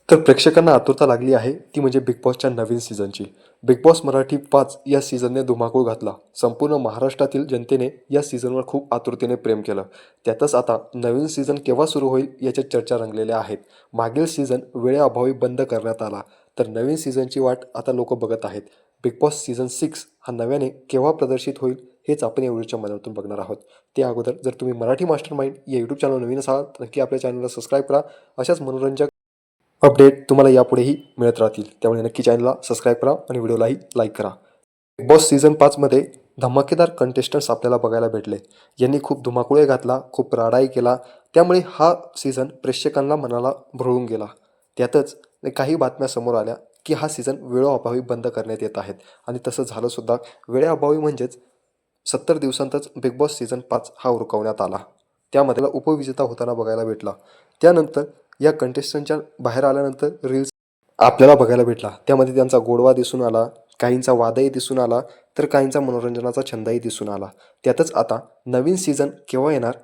तर प्रेक्षकांना आतुरता लागली आहे ती म्हणजे बिग बॉसच्या नवीन सीझनची. बिग बॉस मराठी 5 या सीझनने धुमाकूळ घातला. संपूर्ण महाराष्ट्रातील जनतेने या सीझनवर खूप आतुरतेने प्रेम केलं. त्यातच आता नवीन सीझन केव्हा सुरू होईल याच्या चर्चा रंगलेल्या आहेत. मागील सीझन वेळेअभावी बंद करण्यात आला, तर नवीन सीझनची वाट आता लोक बघत आहेत. बिग बॉस सीझन 6 हा नव्याने केव्हा प्रदर्शित होईल हेच आपण या व्हिडिओच्या माध्यमातून बघणार आहोत. त्या अगोदर जर तुम्ही मराठी मास्टर माइंड या यूट्यूब चॅनल नवीन असाल तर नक्की आपल्या चॅनलला सबस्क्राईब करा. अशाच मनोरंजक अपडेट तुम्हाला यापुढेही मिळत राहतील. त्यामुळे नक्की चॅनलला सबस्क्राईब करा आणि व्हिडिओलाही लाईक करा. बिग बॉस सीझन 5मध्ये धमाकेदार कंटेस्टंट्स आपल्याला बघायला भेटले. यांनी खूप धुमाकूळ घातला, खूप राडाही केला. त्यामुळे हा सीझन प्रेक्षकांना मनाला भरळून गेला. त्यातच काही बातम्या समोर आल्या की हा सीझन वेळोअभावी बंद करण्यात येत आहेत आणि तसं झालं सुद्धा. वेळेअभावी म्हणजेच 70 दिवसांतच बिग बॉस सीझन 5 हा उरकवण्यात आला. त्यामध्ये उपविजेता होताना बघायला भेटला. त्यानंतर या कंटेस्टंटच्या बाहेर आल्यानंतर रील्स आपल्याला बघायला भेटला. त्यामध्ये त्यांचा गोडवा दिसून आला, काहींचा वादही दिसून आला, तर काहींचा मनोरंजनाचा छंदही दिसून आला. त्यातच आता नवीन सीझन केव्हा येणार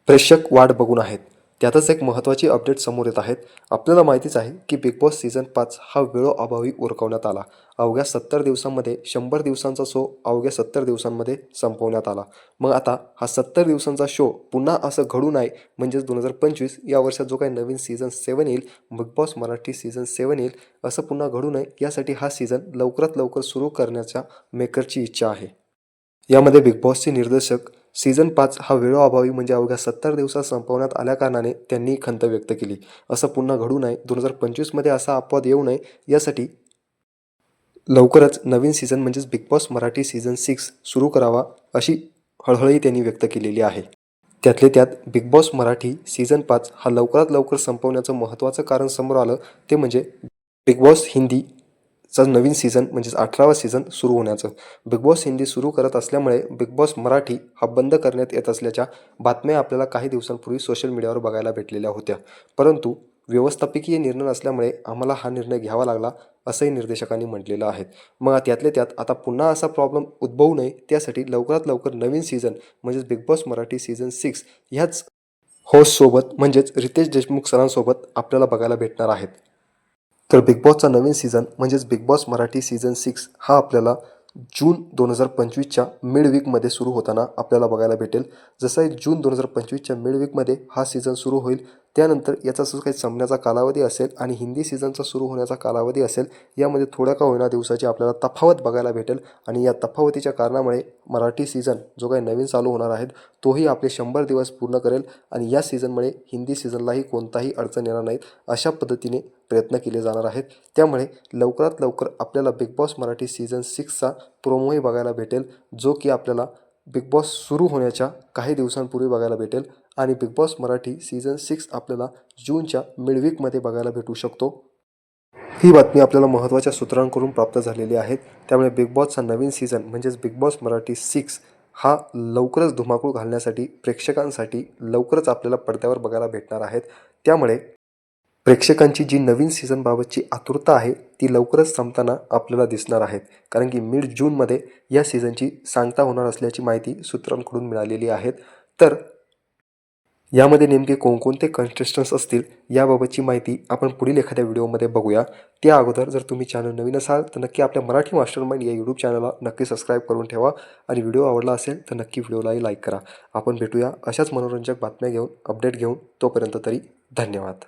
प्रेक्षक वाट बघून आहेत. त्यातच एक महत्त्वाची अपडेट समोर येत आहेत. आपल्याला माहितीच आहे की बिग बॉस सीझन 5 हा वेळोअभावी उरकवण्यात आला. अवघ्या 70 दिवसांमध्ये 100 दिवसांचा शो अवघ्या 70 दिवसांमध्ये संपवण्यात आला. मग आता हा 70 दिवसांचा शो पुन्हा असं घडू नये म्हणजेच 2025 या वर्षात जो काही नवीन सीझन 7 येईल, बिग बॉस मराठी सीझन 7 येईल, असं पुन्हा घडू नये यासाठी हा सीझन लवकरात लवकर सुरू करण्याच्या मेकरची इच्छा आहे. यामध्ये बिग बॉसचे निर्देशक सीझन 5 हा वेळोअभावी म्हणजे अवघ्या 70 दिवसात संपवण्यात आल्याकारणाने त्यांनी खंत व्यक्त केली. असं पुन्हा घडू नये, 2025मध्ये असा अपवाद येऊ नये यासाठी लवकरच नवीन सीझन म्हणजेच बिग बॉस मराठी सीझन 6 सुरू करावा अशी हळहळही त्यांनी व्यक्त केलेली आहे. त्यातले त्यात बिग बॉस मराठी सीझन 5 हा लवकरात लवकर संपवण्याचं महत्त्वाचं कारण समोर आलं ते म्हणजे बिग बॉस हिंदीचा नवीन सीझन म्हणजेच 18वा सीझन सुरू होण्याचं. बिग बॉस हिंदी सुरू करत असल्यामुळे बिग बॉस मराठी हा बंद करण्यात येत असल्याच्या बातम्या आपल्याला काही दिवसांपूर्वी सोशल मीडियावर बघायला भेटलेल्या होत्या. परंतु व्यवस्थापकीय निर्णय असल्यामुळे आम्हाला हा निर्णय घ्यावा लागला असंही निर्देशकांनी म्हटलेलं आहे. मग त्यातले त्यात आता पुन्हा असा प्रॉब्लेम उद्भवू नये त्यासाठी लवकरात लवकर नवीन सीझन म्हणजेच बिग बॉस मराठी सीझन 6 ह्याच होस्टसोबत म्हणजेच रितेश देशमुख सरांसोबत आपल्याला बघायला भेटणार आहेत. तर बिग बॉसचा नवीन सीझन म्हणजेच बिग बॉस मराठी सीझन 6 हा आपल्याला जून 2025च्या मिड वीकमध्ये सुरू होताना आपल्याला बघायला भेटेल. जसं जून 2025च्या मिड वीकमध्ये हा सीझन सुरू होईल, त्यानंतर याचा जो काही संपण्याचा कालावधी असेल आणि हिंदी सीझनचा सुरू होण्याचा कालावधी असेल, यामध्ये थोड्या का होईना दिवसाची आपल्याला तफावत बघायला भेटेल. आणि या तफावतीच्या कारणामुळे मराठी सीझन जो काही नवीन चालू होणार आहे तोही आपले 100 दिवस पूर्ण करेल आणि या सीझनमुळे हिंदी सीझनलाही कोणताही अडचण येणार नाहीत अशा पद्धतीने प्रयत्न केले जाणार आहेत. त्यामुळे लवकरात लवकर आपल्याला बिग बॉस मराठी सीझन 6चा प्रोमोही बघायला भेटेल, जो की आपल्याला बिग बॉस सुरू होण्याच्या काही दिवसांपूर्वी बघायला भेटेल आणि बिग बॉस मराठी सीझन 6 आपल्याला जूनच्या मिडवीकमध्ये बघायला भेटू शकतो. ही बातमी आपल्याला महत्त्वाच्या सूत्रांकडून प्राप्त झालेली आहे. त्यामुळे बिग बॉसचा नवीन सीझन म्हणजेच बिग बॉस मराठी 6 हा लवकरच धुमाकूळ घालण्यासाठी प्रेक्षकांसाठी लवकरच आपल्याला पडद्यावर बघायला भेटणार आहेत. त्यामुळे प्रेक्षकांची जी नवीन सीझनबाबतची आतुरता आहे ती लवकरच संपताना आपल्याला दिसणार आहेत. कारण की मिड जूनमध्ये या सीझनची सांगता होणार असल्याची माहिती सूत्रांकडून मिळालेली आहे. तर यामध्ये नेमके कोणकोणते कंटेस्टंट्स असतील याबाबतची माहिती आपण पुढील एखाद्या व्हिडिओमध्ये बघूया. त्या अगोदर जर तुम्ही चॅनल नवीन असाल तर नक्की आपल्या मराठी मास्टर माइंड या यूट्यूब चॅनलला नक्की सबस्क्राईब करून ठेवा आणि व्हिडिओ आवडला असेल तर नक्की व्हिडिओलाही लाईक करा. आपण भेटूया अशाच मनोरंजक बातम्या घेऊन, अपडेट घेऊन. तोपर्यंत तरी धन्यवाद.